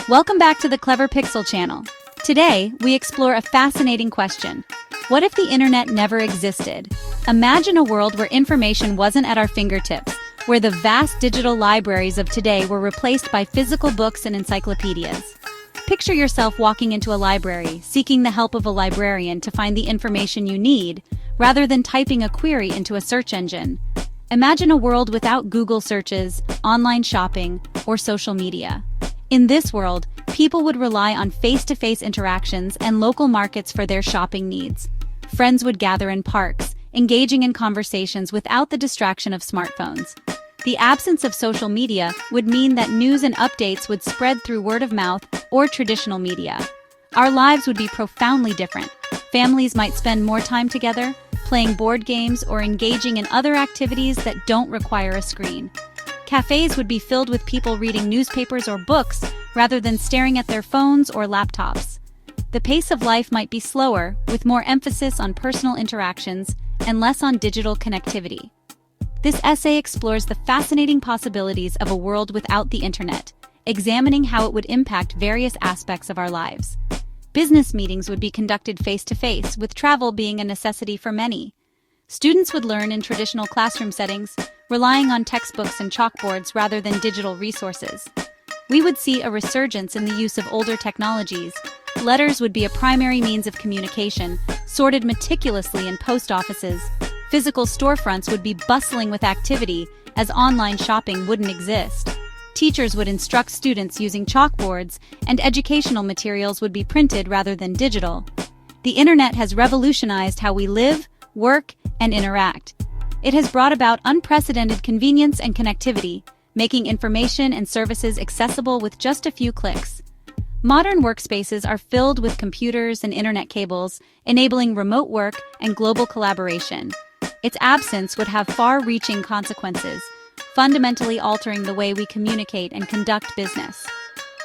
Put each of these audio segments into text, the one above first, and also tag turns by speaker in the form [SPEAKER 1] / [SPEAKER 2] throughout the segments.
[SPEAKER 1] Welcome back to the Clever Pixel channel. Today, we explore a fascinating question. What if the internet never existed? Imagine a world where information wasn't at our fingertips, where the vast digital libraries of today were replaced by physical books and encyclopedias. Picture yourself walking into a library, seeking the help of a librarian to find the information you need, rather than typing a query into a search engine. Imagine a world without Google searches, online shopping, or social media. In this world, people would rely on face-to-face interactions and local markets for their shopping needs. Friends would gather in parks, engaging in conversations without the distraction of smartphones. The absence of social media would mean that news and updates would spread through word of mouth or traditional media. Our lives would be profoundly different. Families might spend more time together, playing board games or engaging in other activities that don't require a screen. Cafes would be filled with people reading newspapers or books rather than staring at their phones or laptops. The pace of life might be slower, with more emphasis on personal interactions and less on digital connectivity. This essay explores the fascinating possibilities of a world without the internet, examining how it would impact various aspects of our lives. Business meetings would be conducted face-to-face, with travel being a necessity for many. Students would learn in traditional classroom settings, relying on textbooks and chalkboards rather than digital resources. We would see a resurgence in the use of older technologies. Letters would be a primary means of communication, sorted meticulously in post offices. Physical storefronts would be bustling with activity, as online shopping wouldn't exist. Teachers would instruct students using chalkboards, and educational materials would be printed rather than digital. The internet has revolutionized how we live, work, and interact. It has brought about unprecedented convenience and connectivity, making information and services accessible with just a few clicks. Modern workspaces are filled with computers and internet cables, enabling remote work and global collaboration. Its absence would have far-reaching consequences, fundamentally altering the way we communicate and conduct business.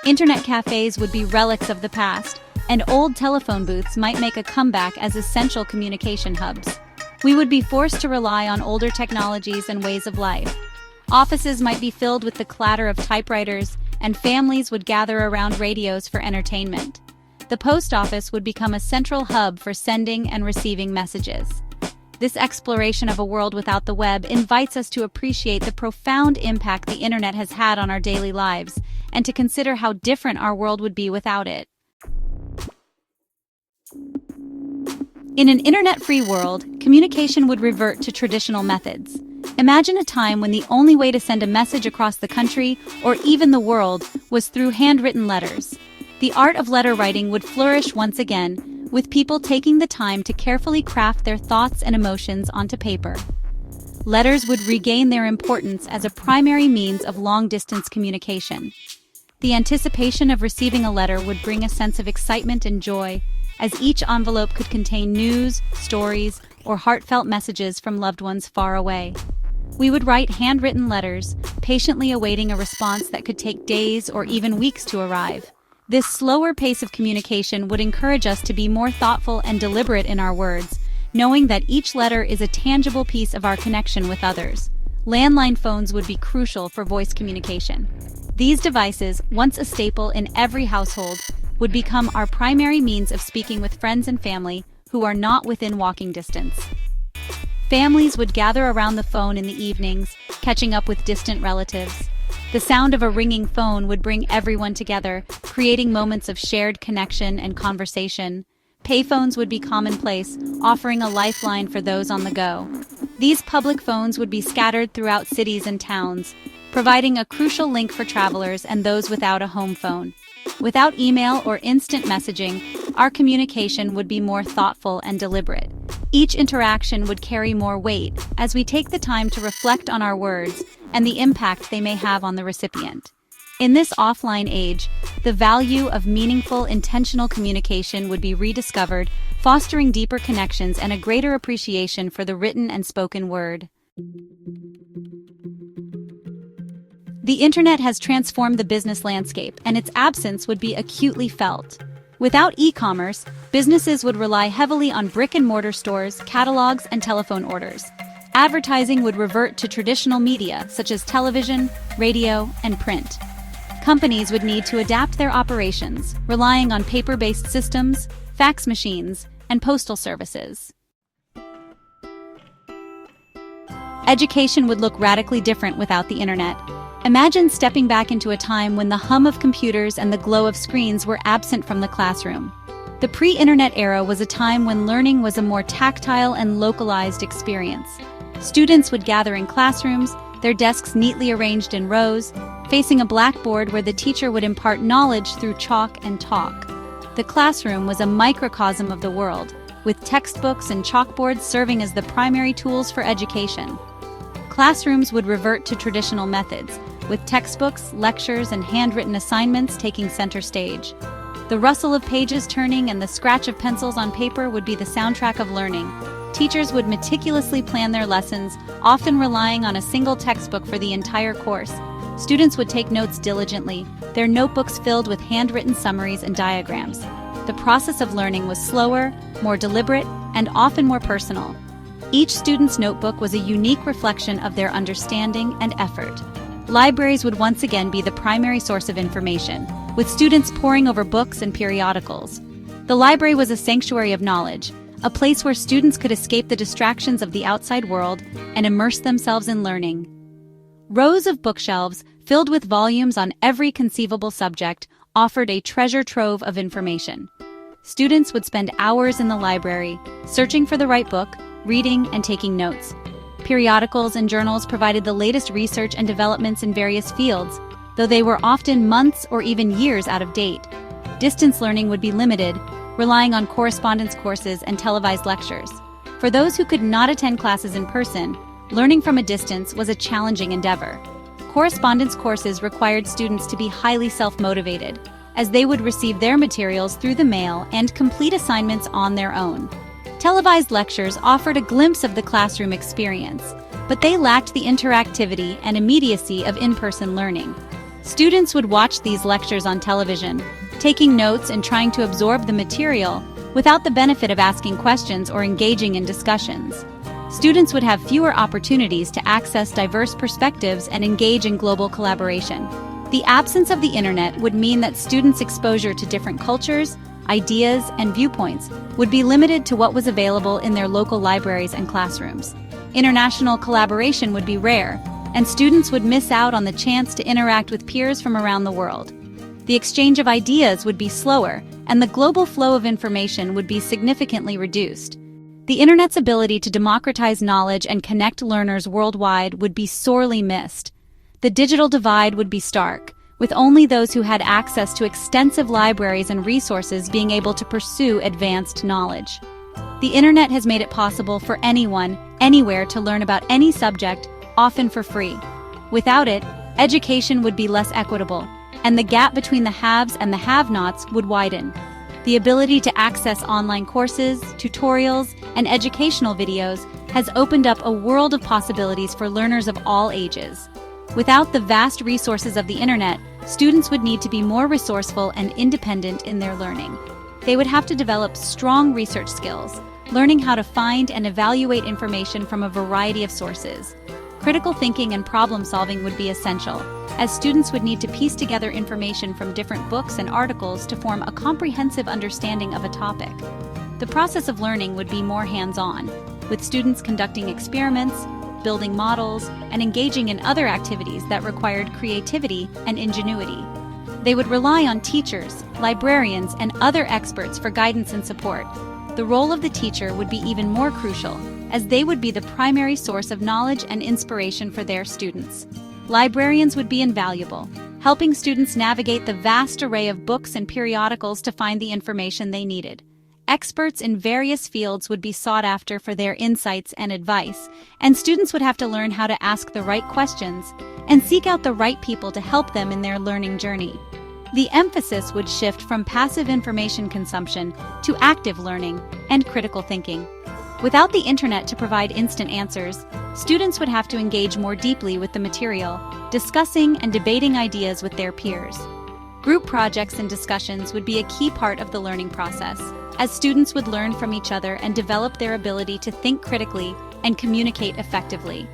[SPEAKER 1] Internet cafes would be relics of the past, and old telephone booths might make a comeback as essential communication hubs. We would be forced to rely on older technologies and ways of life. Offices might be filled with the clatter of typewriters, and families would gather around radios for entertainment. The post office would become a central hub for sending and receiving messages. This exploration of a world without the web invites us to appreciate the profound impact the internet has had on our daily lives, and to consider how different our world would be without it. In an internet-free world, communication would revert to traditional methods. Imagine a time when the only way to send a message across the country, or even the world, was through handwritten letters. The art of letter writing would flourish once again, with people taking the time to carefully craft their thoughts and emotions onto paper. Letters would regain their importance as a primary means of long-distance communication. The anticipation of receiving a letter would bring a sense of excitement and joy, as each envelope could contain news, stories, or heartfelt messages from loved ones far away. We would write handwritten letters, patiently awaiting a response that could take days or even weeks to arrive. This slower pace of communication would encourage us to be more thoughtful and deliberate in our words, knowing that each letter is a tangible piece of our connection with others. Landline phones would be crucial for voice communication. These devices, once a staple in every household, would become our primary means of speaking with friends and family who are not within walking distance. Families would gather around the phone in the evenings, catching up with distant relatives. The sound of a ringing phone would bring everyone together, creating moments of shared connection and conversation. Payphones would be commonplace, offering a lifeline for those on the go. These public phones would be scattered throughout cities and towns, providing a crucial link for travelers and those without a home phone. Without email or instant messaging, our communication would be more thoughtful and deliberate. Each interaction would carry more weight as we take the time to reflect on our words and the impact they may have on the recipient. In this offline age, the value of meaningful, intentional communication would be rediscovered, fostering deeper connections and a greater appreciation for the written and spoken word. The internet has transformed the business landscape, and its absence would be acutely felt. Without e-commerce, businesses would rely heavily on brick-and-mortar stores, catalogs, and telephone orders. Advertising would revert to traditional media such as television, radio, and print. Companies would need to adapt their operations, relying on paper-based systems, fax machines, and postal services. Education would look radically different without the internet. Imagine stepping back into a time when the hum of computers and the glow of screens were absent from the classroom. The pre-internet era was a time when learning was a more tactile and localized experience. Students would gather in classrooms, their desks neatly arranged in rows, facing a blackboard where the teacher would impart knowledge through chalk and talk. The classroom was a microcosm of the world, with textbooks and chalkboards serving as the primary tools for education. Classrooms would revert to traditional methods, with textbooks, lectures, and handwritten assignments taking center stage. The rustle of pages turning and the scratch of pencils on paper would be the soundtrack of learning. Teachers would meticulously plan their lessons, often relying on a single textbook for the entire course. Students would take notes diligently, their notebooks filled with handwritten summaries and diagrams. The process of learning was slower, more deliberate, and often more personal. Each student's notebook was a unique reflection of their understanding and effort. Libraries would once again be the primary source of information, with students poring over books and periodicals. The library was a sanctuary of knowledge, a place where students could escape the distractions of the outside world and immerse themselves in learning. Rows of bookshelves, filled with volumes on every conceivable subject, offered a treasure trove of information. Students would spend hours in the library, searching for the right book, reading, and taking notes. Periodicals and journals provided the latest research and developments in various fields, though they were often months or even years out of date. Distance learning would be limited, relying on correspondence courses and televised lectures. For those who could not attend classes in person, learning from a distance was a challenging endeavor. Correspondence courses required students to be highly self-motivated, as they would receive their materials through the mail and complete assignments on their own. Televised lectures offered a glimpse of the classroom experience, but they lacked the interactivity and immediacy of in-person learning. Students would watch these lectures on television, taking notes and trying to absorb the material without the benefit of asking questions or engaging in discussions. Students would have fewer opportunities to access diverse perspectives and engage in global collaboration. The absence of the internet would mean that students' exposure to different cultures, ideas, and viewpoints would be limited to what was available in their local libraries and classrooms. International collaboration would be rare, and students would miss out on the chance to interact with peers from around the world. The exchange of ideas would be slower, and the global flow of information would be significantly reduced. The internet's ability to democratize knowledge and connect learners worldwide would be sorely missed. The digital divide would be stark, with only those who had access to extensive libraries and resources being able to pursue advanced knowledge. The internet has made it possible for anyone, anywhere to learn about any subject, often for free. Without it, education would be less equitable, and the gap between the haves and the have-nots would widen. The ability to access online courses, tutorials, and educational videos has opened up a world of possibilities for learners of all ages. Without the vast resources of the internet, students would need to be more resourceful and independent in their learning. They would have to develop strong research skills, learning how to find and evaluate information from a variety of sources. Critical thinking and problem-solving would be essential, as students would need to piece together information from different books and articles to form a comprehensive understanding of a topic. The process of learning would be more hands-on, with students conducting experiments, building models, and engaging in other activities that required creativity and ingenuity. They would rely on teachers, librarians, and other experts for guidance and support. The role of the teacher would be even more crucial, as they would be the primary source of knowledge and inspiration for their students. Librarians would be invaluable, helping students navigate the vast array of books and periodicals to find the information they needed. Experts in various fields would be sought after for their insights and advice, and students would have to learn how to ask the right questions and seek out the right people to help them in their learning journey. The emphasis would shift from passive information consumption to active learning and critical thinking. Without the internet to provide instant answers, students would have to engage more deeply with the material, discussing and debating ideas with their peers. Group projects and discussions would be a key part of the learning process, as students would learn from each other and develop their ability to think critically and communicate effectively.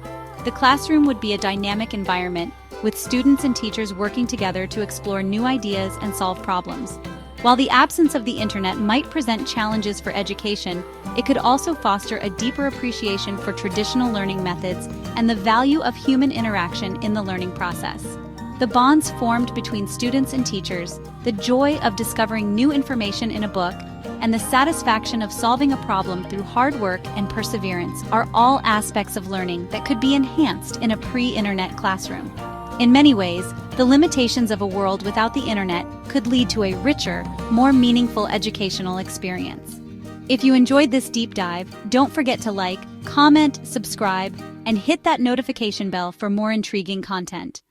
[SPEAKER 1] The classroom would be a dynamic environment with students and teachers working together to explore new ideas and solve problems. While the absence of the internet might present challenges for education, it could also foster a deeper appreciation for traditional learning methods and the value of human interaction in the learning process. The bonds formed between students and teachers, the joy of discovering new information in a book, and the satisfaction of solving a problem through hard work and perseverance are all aspects of learning that could be enhanced in a pre-internet classroom. In many ways, the limitations of a world without the internet could lead to a richer, more meaningful educational experience. If you enjoyed this deep dive, don't forget to like, comment, subscribe, and hit that notification bell for more intriguing content.